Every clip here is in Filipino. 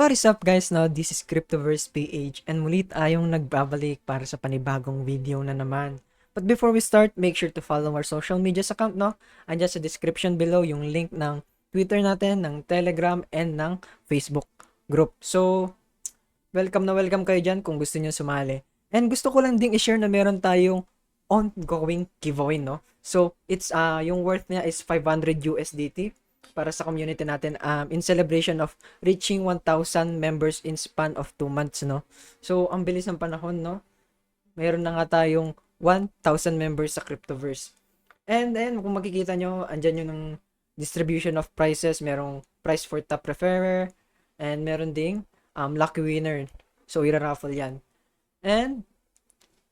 What is up guys? Now, this is Cryptoverse PH and muli tayong nagbabalik para sa panibagong video na naman. But before we start, make sure to follow our social media account, no? Andiyan sa description below yung link ng Twitter natin, ng Telegram, and ng Facebook group. So, welcome na welcome kayo dyan kung gusto nyo sumali. And gusto ko lang ding i-share na meron tayong ongoing giveaway, no? So, it's yung worth niya is 500 USDT para sa community natin in celebration of reaching 1,000 members in span of 2 months, no? So, ang bilis ng panahon, no? Mayroon na nga tayong 1,000 members sa Cryptoverse. And then, kung makikita nyo, andyan yung distribution of prizes. Merong prize for top preferrer and meron ding lucky winner. So, ira-raffle yan. And,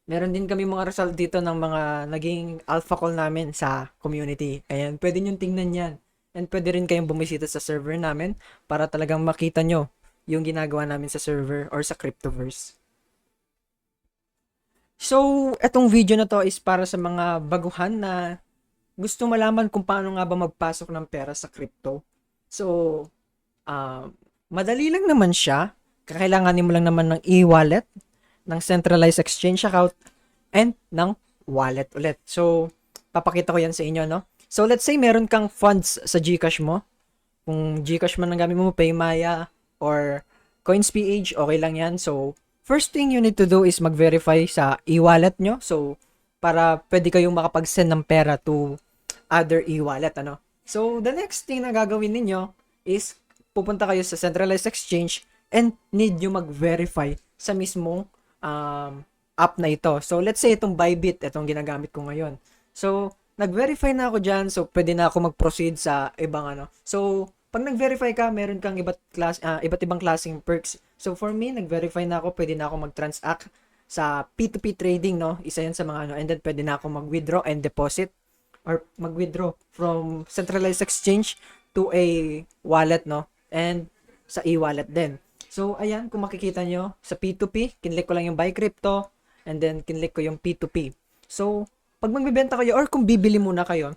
meron din kami mga result dito ng mga naging alpha call namin sa community. Ayan, pwede nyo tingnan yan. And pwede rin kayong bumisita sa server namin para talagang makita nyo yung ginagawa namin sa server or sa Cryptoverse. So, etong video na to is para sa mga baguhan na gusto malaman kung paano nga ba magpasok ng pera sa crypto. So, madali lang naman siya. Kakailanganin mo lang naman ng e-wallet, ng centralized exchange account, and ng wallet ulit. So, papakita ko yan sa inyo, no? So, let's say meron kang funds sa GCash mo. Kung GCash man ang gamit mo, Paymaya, or CoinsPH, okay lang yan. So, first thing you need to do is mag-verify sa e-wallet nyo. So, para pwede kayong makapag-send ng pera to other e-wallet, ano? So, the next thing na gagawin ninyo is pupunta kayo sa centralized exchange and need nyo mag-verify sa mismong app na ito. So, let's say itong Bybit, itong ginagamit ko ngayon. So, nag-verify na ako dyan, so pwede na ako mag-proceed sa ibang ano. So, pag nag-verify ka, meron kang iba't ibang klaseng perks. So, for me, nag-verify na ako, pwede na ako mag-transact sa P2P trading, no? Isa yan sa mga ano, and then pwede na ako mag-withdraw and deposit or mag-withdraw from centralized exchange to a wallet, no? And sa e-wallet din. So, ayan, kung makikita nyo, sa P2P, kinlik ko lang yung buy crypto, and then kinlik ko yung P2P. So, pag magbibenta kayo or kung bibili muna kayo,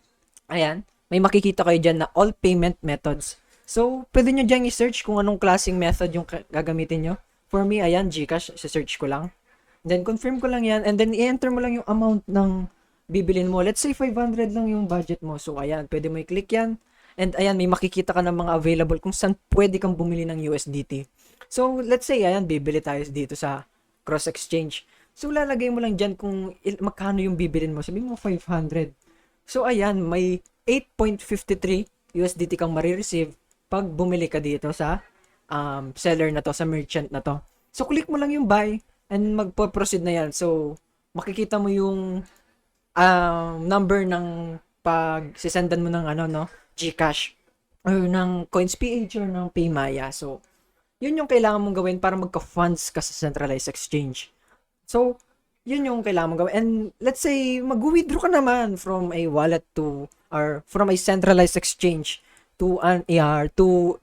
ayan, may makikita kayo dyan na all payment methods. So, pwede nyo dyan i-search kung anong klaseng method yung gagamitin nyo. For me, ayan, GCash, search ko lang. Then, confirm ko lang yan, and then i-enter mo lang yung amount ng bibilin mo. Let's say, 500 lang yung budget mo. So, ayan, pwede mo i-click yan. And, ayan, may makikita ka ng mga available kung saan pwede kang bumili ng USDT. So, let's say, ayan, bibili tayo dito sa cross exchange. So, lalagay mo lang dyan kung magkano yung bibilin mo. Sabihin mo 500. So, ayan, may 8.53 USDT kang marireceive pag bumili ka dito sa seller na to, sa merchant na to. So, click mo lang yung buy and magpo-proceed na yan. So, makikita mo yung number ng pag-sisendan mo ng ano, no, GCash or ng CoinsPH or ng Paymaya. So, yun yung kailangan mong gawin para magka-funds ka sa centralized exchange. So, yun yung kailangan mong gawin. And let's say, mag-withdraw ka naman from a wallet to, or from a centralized exchange to an to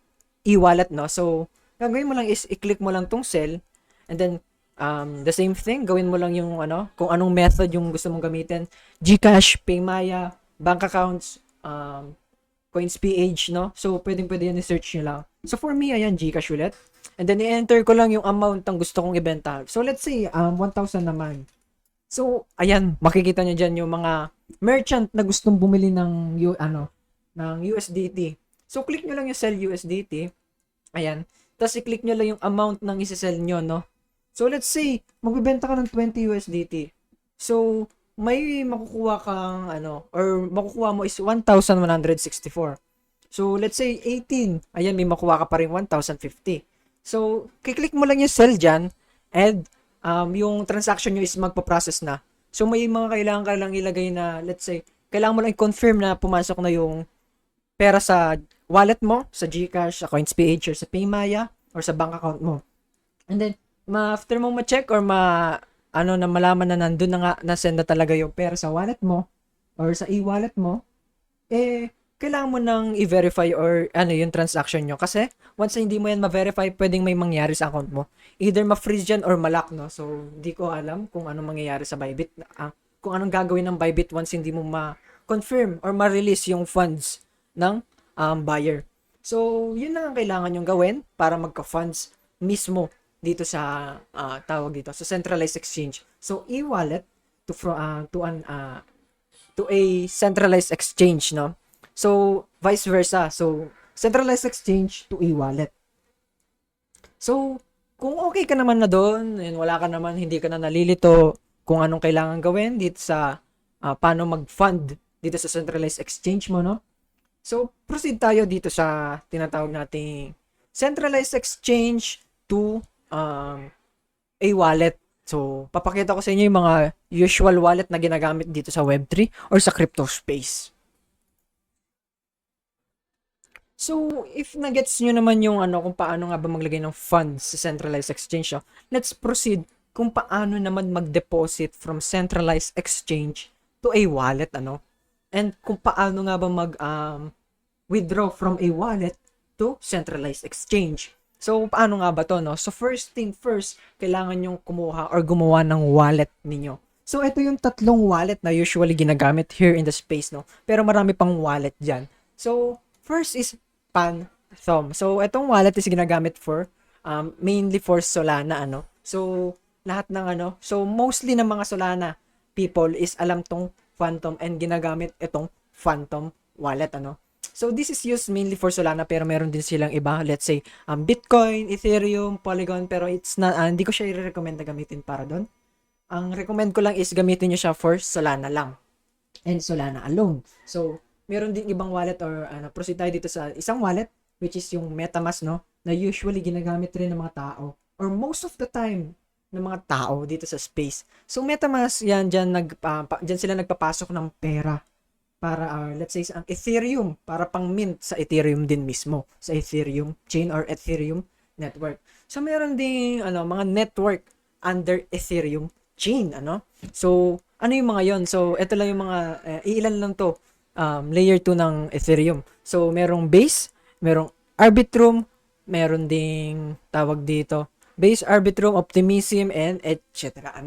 e-wallet, no? So, gagawin mo lang is, i-click mo lang tong sell, and then, the same thing, gawin mo lang yung, ano, kung anong method yung gusto mong gamitin. GCash, Paymaya, bank accounts, CoinsPH, no? So, pwede yan i-search nyo lang. So, for me, ayan, GCash ulit. And then, i-enter ko lang yung amount ng gusto kong ibenta. So, let's say, 1,000 naman. So, ayan, makikita nyo dyan yung mga merchant na gustong bumili ng, ng USDT. So, click nyo lang yung sell USDT. Ayan. Tapos, i-click nyo lang yung amount ng isi-sell nyo, no? So, let's say, magbibenta ka ng 20 USDT. So, may makukuha kang, or makukuha mo is 1,164. So, let's say 18. Ayan, may makuha ka pa rin 1,050. So, kiklik mo lang yung sell dyan and yung transaction nyo is magpa-process na. So, may mga kailangan ka lang ilagay na, let's say, kailangan mo lang i-confirm na pumasok na yung pera sa wallet mo, sa GCash, sa CoinsPH, or sa Paymaya, or sa bank account mo. And then, after mo ma-check or na malaman na nandun na nga, na-send na talaga yung pera sa wallet mo, or sa e-wallet mo, kailangan mo nang i-verify or yung transaction nyo. Kasi, once na hindi mo yan ma-verify, pwedeng may mangyari sa account mo. Either ma-freeze dyan or ma-lock, no? So, di ko alam kung anong mangyayari sa Bybit. Kung anong gagawin ng Bybit once hindi mo ma-confirm or ma-release yung funds ng buyer. So, yun lang ang kailangan yung gawin para magka-funds mismo dito sa tawag dito sa centralized exchange. So e-wallet to a centralized exchange, no? So vice versa. So centralized exchange to e-wallet. So kung okay ka naman na doon and wala ka naman, hindi ka na nalilito kung anong kailangan gawin dito sa paano mag-fund dito sa centralized exchange mo, no? So, proceed tayo dito sa tinatawag nating centralized exchange to a wallet. So, papakita ko sa inyo yung mga usual wallet na ginagamit dito sa Web3 or sa crypto space. So, if nagets nyo naman yung kung paano nga ba maglagay ng funds sa centralized exchange, let's proceed kung paano naman mag-deposit from centralized exchange to a wallet, and kung paano nga ba withdraw from a wallet to centralized exchange. So, paano nga ba to, no? So, first thing first, kailangan nyong kumuha or gumawa ng wallet ninyo. So, ito yung tatlong wallet na usually ginagamit here in the space, no? Pero marami pang wallet dyan. So, first is Phantom. So, itong wallet is ginagamit for, mainly for Solana, So, lahat ng so, mostly ng mga Solana people is alam tong Phantom and ginagamit itong Phantom wallet, So, this is used mainly for Solana pero meron din silang iba. Let's say, Bitcoin, Ethereum, Polygon, pero it's not, hindi ko siya i-recommend na gamitin para doon. Ang recommend ko lang is gamitin nyo siya for Solana lang. And Solana alone. So, meron din ibang wallet or proceed tayo dito sa isang wallet which is yung MetaMask, no? Na usually ginagamit rin ng mga tao or most of the time ng mga tao dito sa space. So, MetaMask, dyan sila nagpapasok ng pera para let's say ang Ethereum para pang mint sa Ethereum din mismo, sa Ethereum chain or Ethereum network. So meron ding mga network under Ethereum chain, So ano yung mga yon? So ito lang yung mga iilan lang to layer 2 ng Ethereum. So merong Base, merong Arbitrum, meron ding tawag dito Base, Arbitrum, Optimism, and etc.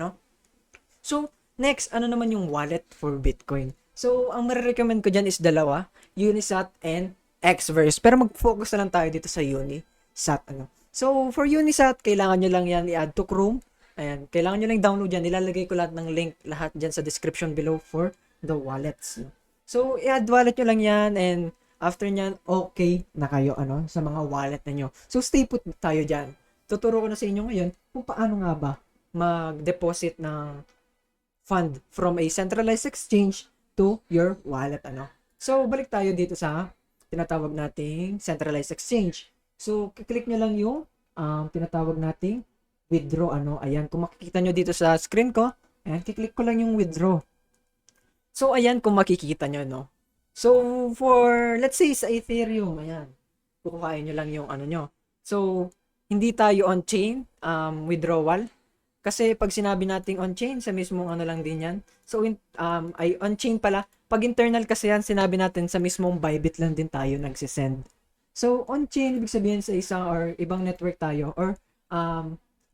So next, ano naman yung wallet for Bitcoin? So, ang marirecommend ko dyan is dalawa, Unisat and Xverse. Pero mag-focus na lang tayo dito sa Unisat. So, for Unisat, kailangan nyo lang yan i-add to Chrome. Ayan, kailangan nyo lang download yan. Ilalagay ko lahat ng link, lahat dyan sa description below for the wallets. So, i-add wallet nyo lang yan and after nyan, okay na kayo sa mga wallet ninyo. So, stay put tayo dyan. Tuturo ko na sa inyo ngayon kung paano nga ba mag-deposit ng fund from a centralized exchange to your wallet, So, balik tayo dito sa tinatawag nating centralized exchange. So, kiklik nyo lang yung tinatawag nating withdraw, Ayan, kung makikita nyo dito sa screen ko, ayan, kiklik ko lang yung withdraw. So, ayan, kung makikita nyo, So, for, let's say, sa Ethereum, ayan, kukuhain nyo lang yung nyo. So, hindi tayo on-chain withdrawal. Kasi pag sinabi nating on-chain, sa mismong lang din yan. So, ay on-chain pala. Pag internal kasi yan, sinabi natin sa mismong Bybit lang din tayo nagsisend. So, on-chain, ibig sabihin sa isang or ibang network tayo or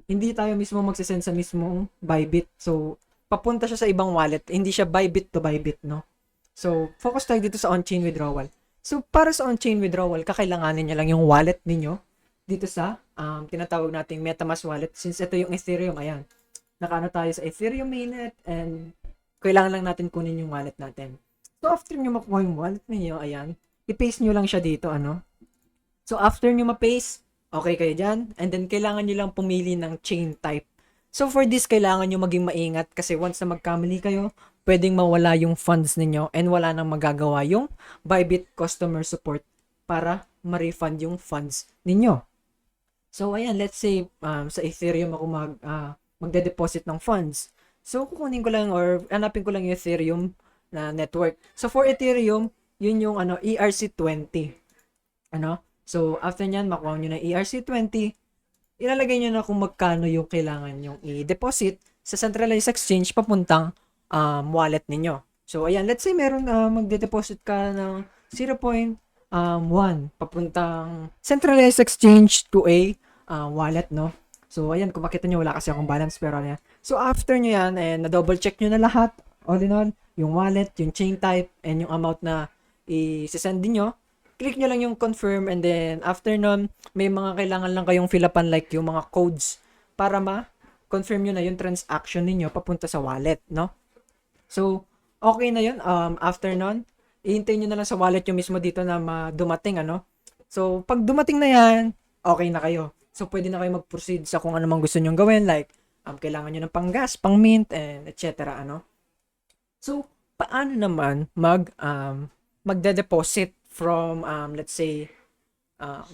hindi tayo mismo magsisend sa mismong Bybit. So, papunta siya sa ibang wallet. Hindi siya Bybit to Bybit, no? So, focus tayo dito sa on-chain withdrawal. So, para sa on-chain withdrawal, kakailanganin nyo lang yung wallet ninyo dito sa tinatawag nating MetaMask wallet. Since ito yung Ethereum, ayan. Nakaano tayo sa Ethereum mainnet and kailangan lang natin kunin yung wallet natin. So, after nyo makuha yung wallet niyo, ayan, i-paste nyo lang siya dito, So, after nyo ma-paste, okay kayo dyan. And then, kailangan nyo lang pumili ng chain type. So, for this, kailangan nyo maging maingat kasi once na magkamali kayo, pwedeng mawala yung funds ninyo and wala nang magagawa yung Bybit customer support para ma-refund yung funds ninyo. So, ayan, let's say, sa Ethereum ako magde-deposit ng funds. So, kukunin ko lang or hanapin ko lang yung Ethereum na network. So, for Ethereum, yun yung ERC20. So, after nyan, makuha nyo na ERC20, ilalagay nyo na kung magkano yung kailangan yung i-deposit sa centralized exchange papuntang wallet ninyo. So, ayan, let's say meron magde-deposit ka ng 0.1 papuntang centralized exchange to a wallet, So, ayan, kung makita nyo, wala kasi akong balance, pero ayan. So, after nyo yan, na-double check nyo na lahat, all in all, yung wallet, yung chain type, and yung amount na i-send nyo. click nyo lang yung confirm, and then after nun, may mga kailangan lang kayong fill upan like yung mga codes para ma-confirm nyo na yung transaction ninyo papunta sa wallet, no? So, okay na yun. After nun, ihintayin nyo na lang sa wallet yung mismo dito na dumating, ano? So, pag dumating na yan, okay na kayo. So, pwede na kayo mag-proceed sa kung ano mang gusto nyong gawin, like, kailangan nyo ng pang-gas, pang-mint, and etc., ano? So, paano naman magde-deposit from, let's say,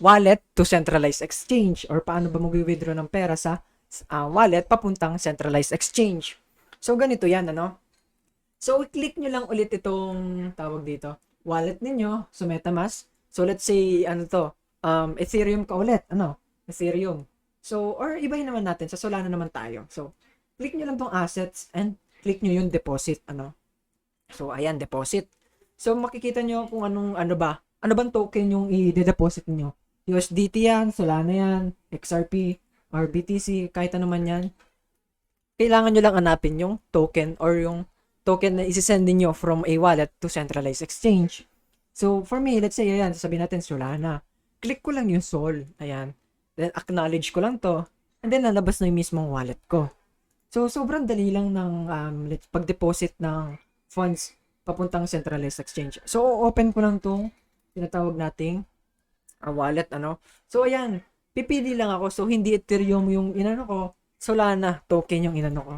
wallet to centralized exchange, or paano ba mag-withdraw ng pera sa wallet papuntang centralized exchange? So, ganito yan, ano? So, i-click nyo lang ulit itong tawag dito, wallet ninyo sa MetaMask. So, let's say, ano to, Ethereum ka ulit, ano? Ethereum. So, or ibahin naman natin, sa Solana naman tayo. So, click nyo lang tong assets and click nyo yung deposit, ano? So, ayan, deposit. So, makikita nyo kung ano bang token yung i-deposit nyo. USDT yan, Solana yan, XRP, or BTC, kahit ano man yan. Kailangan nyo lang hanapin yung token or yung token na isi-send niyo from a wallet to centralized exchange. So, for me, let's say, ayan, sasabihin natin Solana. Click ko lang yung Sol. Ayan. Then, acknowledge ko lang to. And then, lalabas na yung mismong wallet ko. So, sobrang dali lang ng pag-deposit ng funds papuntang centralized exchange. So, open ko lang tong tinatawag nating wallet, ano. So, ayan. Pipili lang ako. So, hindi Ethereum yung inano ko. Solana token yung inano ko.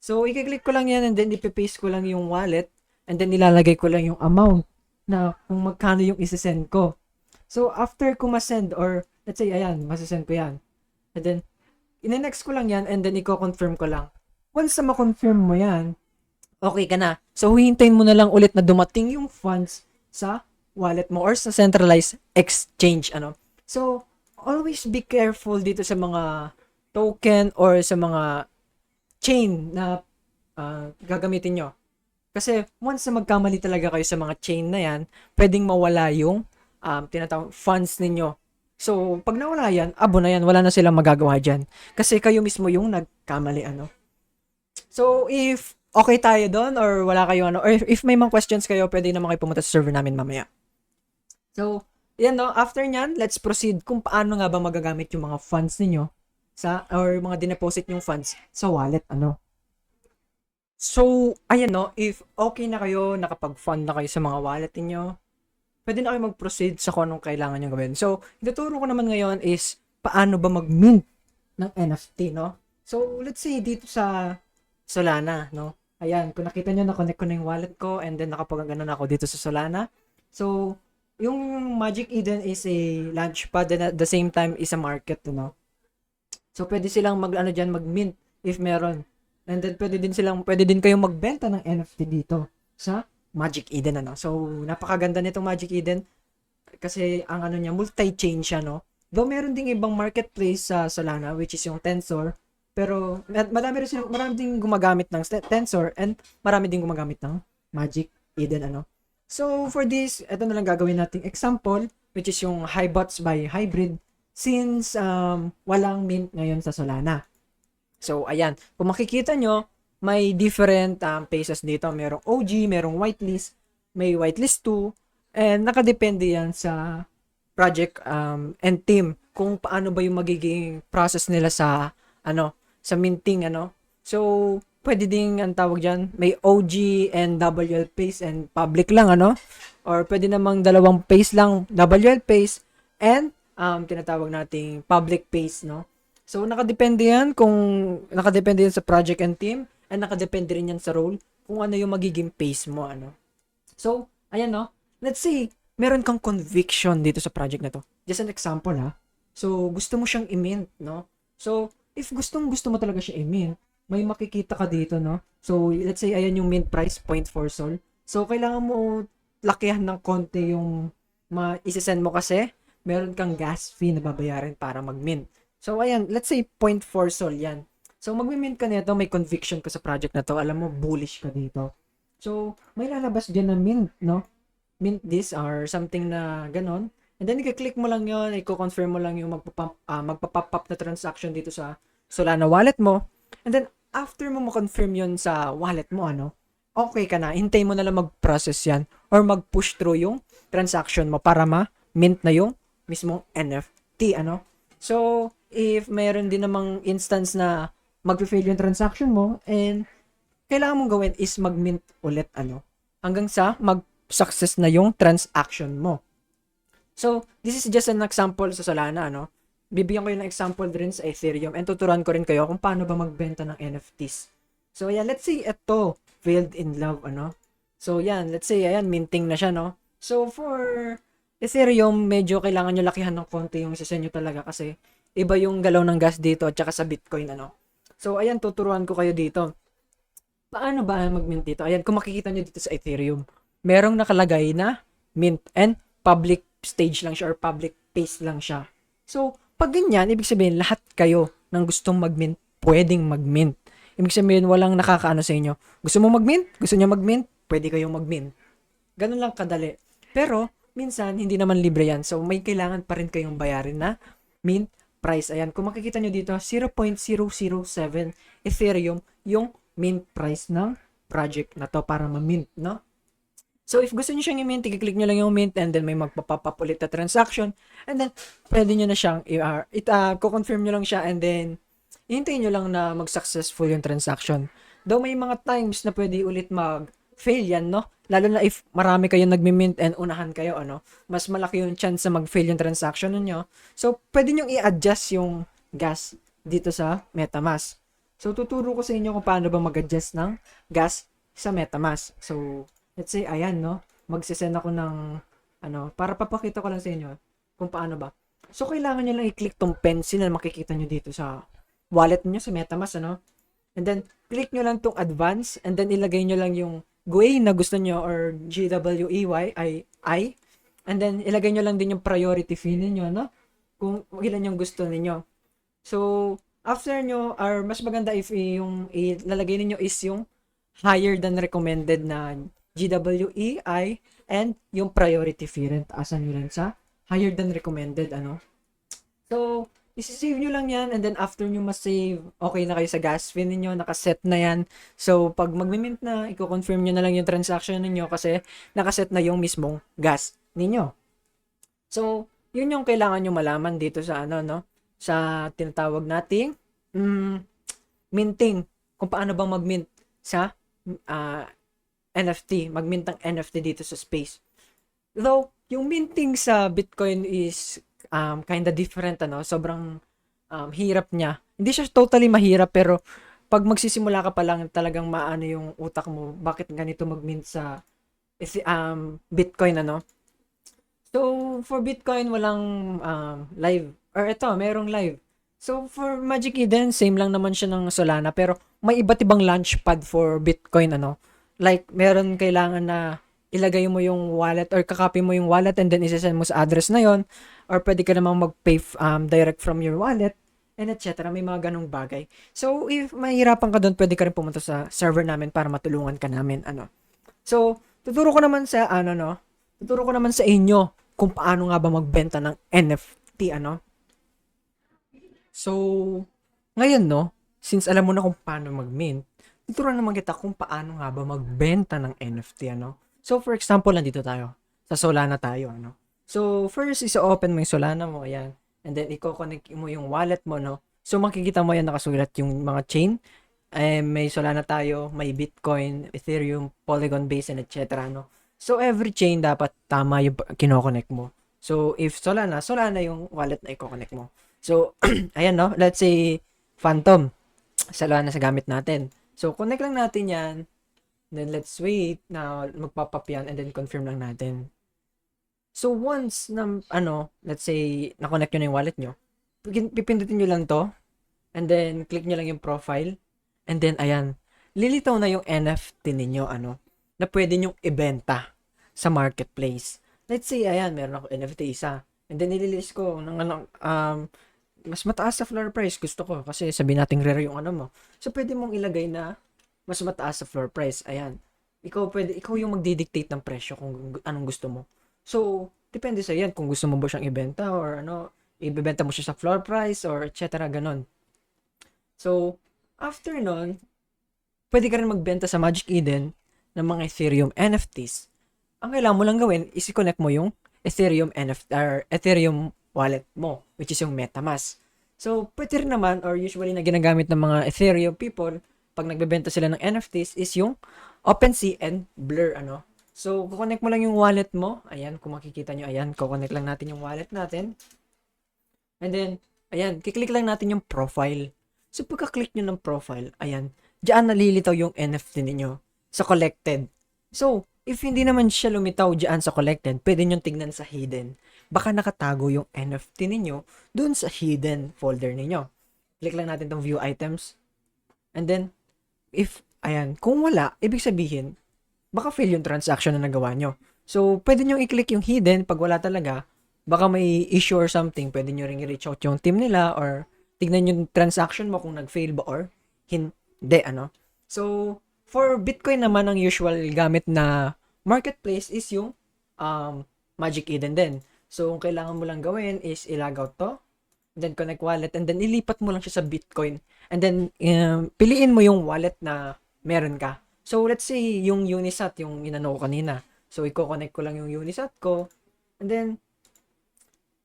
So, i-click ko lang yan and then ipipaste ko lang yung wallet and then nilalagay ko lang yung amount na kung magkano yung isesend ko. So, after ko masend or let's say, ayan, masesend ko yan. And then, ine-next ko lang yan and then i-confirm ko lang. Once na ma-confirm mo yan, okay ka na. So, hihintayin mo na lang ulit na dumating yung funds sa wallet mo or sa centralized exchange, ano. So, always be careful dito sa mga token or sa mga chain na gagamitin nyo. Kasi once na magkamali talaga kayo sa mga chain na yan, pwedeng mawala yung tinatawag funds ninyo. So, pag nawala yan, abo na yan, wala na silang magagawa dyan. Kasi kayo mismo yung nagkamali, ano. So, if okay tayo doon or wala kayo, ano, or if may mga questions kayo, pwede naman kayo pumunta sa server namin mamaya. So, yan, no, after nyan, let's proceed kung paano nga ba magagamit yung mga funds ninyo or mga dineposit yung funds sa wallet, ano. So, ayan, no, if okay na kayo, nakapag-fund na kayo sa mga wallet niyo, pwede na kayo mag-proceed sa kung anong kailangan nyo gawin. So, ituturo ko naman ngayon is paano ba mag-mint ng NFT, no? So, let's say dito sa Solana, no? Ayan, kung nakita nyo, na-connect ko na yung wallet ko and then nakapag-ganon ako dito sa Solana. So, yung Magic Eden is a launchpad and at the same time is a market, no? So, pwede silang mag-mint if meron. And then, pwede din kayong magbenta ng NFT dito sa Magic Eden, ano. So, napakaganda nitong Magic Eden kasi ang ano niya, multi-chain siya, no. Though meron ding ibang marketplace sa Solana which is yung Tensor, pero marami ding gumagamit ng Tensor and marami ding gumagamit ng Magic Eden, ano. So, for this, ito na lang gagawin nating example which is yung Hibots by Hybrid since walang mint ngayon sa Solana. So, ayan. Kung makikita nyo, may different phases dito. Merong OG, merong whitelist, may whitelist 2, and nakadepende yan sa project and team kung paano ba yung magiging process nila sa sa minting, ano. So, pwede ding ang tawag dyan, may OG and WL phase and public lang, ano. Or pwede namang dalawang phase lang, WL phase and tinatawag nating public phase, no. So, nakadepende yan sa project and team and nakadepende rin yan sa role kung ano yung magiging pace mo, ano. So, ayan, no. Let's say, meron kang conviction dito sa project na to. Just an example, ha. So, gusto mo siyang i-mint, no. So, if gusto mo talaga siya i-mint, may makikita ka dito, no. So, let's say, ayan yung mint price, 0.4 Sol. So, kailangan mo lakihan ng konti yung isi-send mo kasi meron kang gas fee na babayaran para mag-mint. So, ayan, let's say 0.4 Sol yan. So, mag-mint ka nito, may conviction ka sa project na to, alam mo, bullish ka dito. So, may lalabas dyan na mint, no? Mint this or something na ganon. And then, i-click mo lang yon, i-confirm mo lang yung magpa-pop up na transaction dito sa Solana wallet mo. And then, after mo ma-confirm yon sa wallet mo, ano, okay ka na. Hintay mo na lang mag-process yan or mag-push through yung transaction mo para mint na yung mismong NFT, ano. So, if meron din namang instance na mag-fail yung transaction mo and kailangan mong gawin is mag-mint ulit, ano, hanggang sa mag-success na yung transaction mo. So, this is just an example sa Solana, ano. Bibigyan ko yung example din sa Ethereum and tuturuan ko rin kayo kung paano ba magbenta ng NFTs. So, yeah, let's say ito, failed in love, ano. So, yan, let's say, ayan, minting na siya, no. So, for Ethereum, medyo kailangan nyo lakihan ng konti yung isa nyo talaga kasi iba yung galaw ng gas dito at saka sa Bitcoin, ano. So, ayan, tuturuan ko kayo dito. Paano ba mag-mint dito? Ayan, kung makikita nyo dito sa Ethereum, merong nakalagay na mint and public stage lang siya or public paste lang siya. So, pag ganyan, ibig sabihin, lahat kayo ng gustong mag-mint, pwedeng mag-mint. Ibig sabihin, walang nakakaano sa inyo. Gusto mo mag-mint? Gusto niya mag-mint? Pwede kayong mag-mint. Ganun lang kadali. Pero, minsan, hindi naman libre yan. So, may kailangan pa rin kayong bayarin na mint price. Ayan, kung makikita nyo dito, 0.007 Ethereum yung mint price ng project na to para ma-mint, no? So, if gusto nyo siyang i-mint, i-click nyo lang yung mint and then may magpapop up ulit na transaction and then pwede nyo na siyang ko-confirm nyo lang siya and then hihintayin nyo lang na mag-successful yung transaction. Though may mga times na pwede ulit mag-fail yan, no? Lalo na if marami kayong nagmi-mint and unahan kayo, ano? Mas malaki yung chance na mag-fail yung transaction ninyo. So, pwede nyo i-adjust yung gas dito sa MetaMask. So, tuturo ko sa inyo kung paano ba mag-adjust ng gas sa MetaMask. So, let's say, ayan, no? Magsisend ako ng, para papakita ko lang sa inyo kung paano ba. So, kailangan nyo lang i-click tong pencil na makikita nyo dito sa wallet nyo, sa MetaMask, ano? And then, click nyo lang tong advance and then ilagay nyo lang yung GUI na gusto nyo or GWEY, and then, ilagay nyo lang din yung priority fee ninyo, no? Kung ilan yung gusto ninyo. So, after nyo, or mas maganda if yung ilalagay ninyo is yung higher than recommended na GWEI and yung priority fee rin. Taasan nyo rin sa higher than recommended, ano. So, isi-save nyo lang yan and then after nyo ma-save, okay na kayo sa gas fee ninyo, nakaset na yan. So, pag mag-mint na, i-confirm nyo na lang yung transaction ninyo kasi nakaset na yung mismong gas ninyo. So, yun yung kailangan nyo malaman dito sa no? Sa tinatawag nating minting. Kung paano bang mag-mint sa NFT. Mag-mint ng NFT dito sa space. Though, yung minting sa Bitcoin is kinda different, ano? Sobrang hirap niya. Hindi siya totally mahirap, pero pag magsisimula ka pa lang, talagang maano yung utak mo. Bakit ganito mag-mint sa Bitcoin, ano? So, for Bitcoin, walang live. Or ito, merong live. So, for Magic Eden, same lang naman siya ng Solana. Pero, may iba't ibang launchpad for Bitcoin, ano. Like, meron kailangan na ilagay mo yung wallet or kakopy mo yung wallet and then isasend mo sa address na yon. Or pwede ka namang mag-pay direct from your wallet and etc. May mga ganong bagay. So, if mahirapan ka doon, pwede ka rin pumunta sa server namin para matulungan ka namin, ano. So, tuturo ko naman sa, tuturo ko naman sa inyo kung paano nga ba magbenta ng NFT, ano. So, ngayon, no, since alam mo na kung paano mag-mint, tuturuan naman kita kung paano nga ba magbenta ng NFT, ano. So, for example, nandito tayo. Sa Solana tayo, ano. So, first is open mo yung Solana mo, ayan. And then, i-connect mo yung wallet mo, no. So, makikita mo yan nakasulat yung mga chain. May Solana tayo, may Bitcoin, Ethereum, Polygon Base, and etc., no. So, every chain dapat tama yung kinoconnect mo. So, if Solana yung wallet na i-connect mo. So, ayan, no? Let's say, Phantom. Solana sa gamit natin. So, connect lang natin yan. Then, let's wait na magpapap yan and then confirm lang natin. So, once na, let's say, na-connect nyo na yung wallet nyo, pipindutin nyo lang to. And then, click nyo lang yung profile. And then, ayan. Lilitaw na yung NFT ninyo, na pwede nyong ibenta sa marketplace. Let's say, ayan, meron ako NFT isa. And then, nililist ko ng mas mataas sa floor price. Gusto ko kasi sabihin natin rare yung mo. So, pwede mong ilagay na mas mataas sa floor price. Ayan. Ikaw yung magdidictate ng presyo kung anong gusto mo. So, depende sa yan kung gusto mo ba siyang ibenta or ibebenta mo siya sa floor price or etc. ganon. So, after nun, pwede ka rin magbenta sa Magic Eden ng mga Ethereum NFTs. Ang kailangan mo lang gawin is i-connect mo yung Ethereum NFT or Ethereum wallet mo, which is yung MetaMask. So, pwede rin naman or usually na ginagamit ng mga Ethereum people pag nagbebenta sila ng NFTs is yung OpenSea and Blur, ano. So, kukonect mo lang yung wallet mo. Ayan, kung makikita nyo, ayan, kukonect lang natin yung wallet natin. And then, ayan, kiklik lang natin yung profile. So, pagka-click nyo ng profile, ayan, diyan nalilitaw yung NFT ninyo sa collected. So, if hindi naman siya lumitaw diyan sa collected, pwede nyo tignan sa hidden. Baka nakatago yung NFT ninyo dun sa hidden folder ninyo. Click lang natin tong view items. And then, ayan, kung wala, ibig sabihin, baka fail yung transaction na nagawa nyo. So, pwede nyo i-click yung hidden pag wala talaga. Baka may issue or something, pwede nyo ring i-reach out yung team nila or tignan yung transaction mo kung nag-fail ba or hindi, ano. So, for Bitcoin naman, ang usual gamit na marketplace is yung Magic Eden din. So, ang kailangan mo lang gawin is i-log out to, then connect wallet, and then ilipat mo lang siya sa Bitcoin. And then, piliin mo yung wallet na meron ka. So, let's say, yung Unisat, yung inano ko kanina. So, i-connect ko lang yung Unisat ko, and then,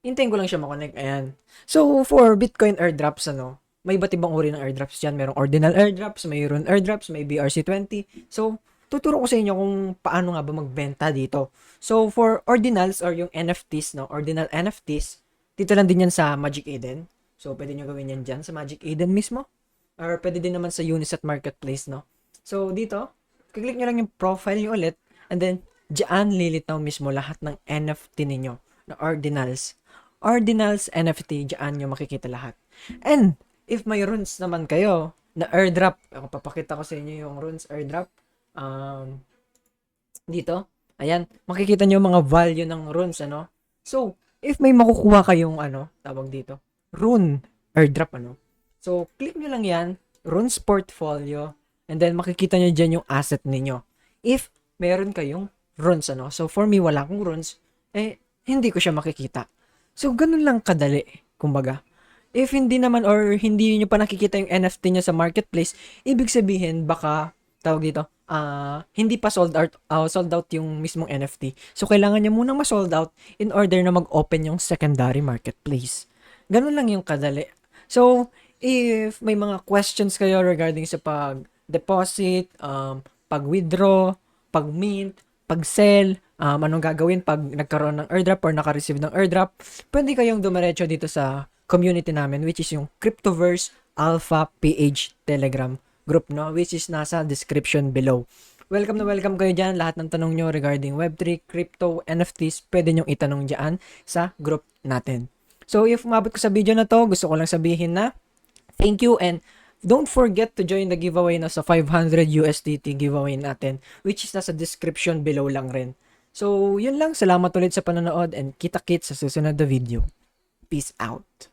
hintayin ko lang siya makonect. Ayan. So, for Bitcoin airdrops, ano, may iba't ibang uri ng airdrops dyan. Merong ordinal airdrops, may rune airdrops, may BRC20. So, tuturo ko sa inyo kung paano nga ba magbenta dito. So, for ordinals or yung NFTs, no, ordinal NFTs, dito lang din yan sa Magic Eden. So, pwede nyo gawin yan dyan sa Magic Eden mismo. Or pwede din naman sa Unisat Marketplace, no. So, dito, kiklik nyo lang yung profile nyo ulit. And then, dyan lilitaw mismo lahat ng NFT ninyo na ordinals. Ordinals NFT, dyan nyo makikita lahat. And, if may runes naman kayo na airdrop, ako papakita ko sa inyo yung runes airdrop. Dito, ayan, makikita nyo mga value ng runes, ano. So, if may makukuha kayong, ano, tawag dito, rune airdrop, ano. So, click nyo lang yan, runes portfolio, and then makikita nyo dyan yung asset ninyo. If meron kayong runes, ano. So, for me, wala akong runes, hindi ko siya makikita. So, ganun lang kadali, kumbaga. If hindi naman or hindi nyo pa nakikita yung NFT nyo sa marketplace, ibig sabihin, baka, tawag dito, hindi pa sold out yung mismong NFT. So, kailangan nyo munang ma-sold out in order na mag-open yung secondary marketplace. Ganun lang yung kadali. So, if may mga questions kayo regarding sa pag-deposit, pag-withdraw, pag-mint, pag-sell, anong gagawin pag nagkaroon ng airdrop or naka-receive ng airdrop, pwede kayong dumiretso dito sa community namin, which is yung Cryptoverse Alpha PH Telegram group, no, which is nasa description below. Welcome na welcome kayo dyan. Lahat ng tanong nyo regarding Web3, crypto, NFTs, pwede nyong itanong dyan sa group natin. So, if umabot ko sa video na to, gusto ko lang sabihin na thank you and don't forget to join the giveaway na sa 500 USDT giveaway natin, which is nasa description below lang rin. So, yun lang. Salamat ulit sa panonood and kita-kits sa susunod na video. Peace out.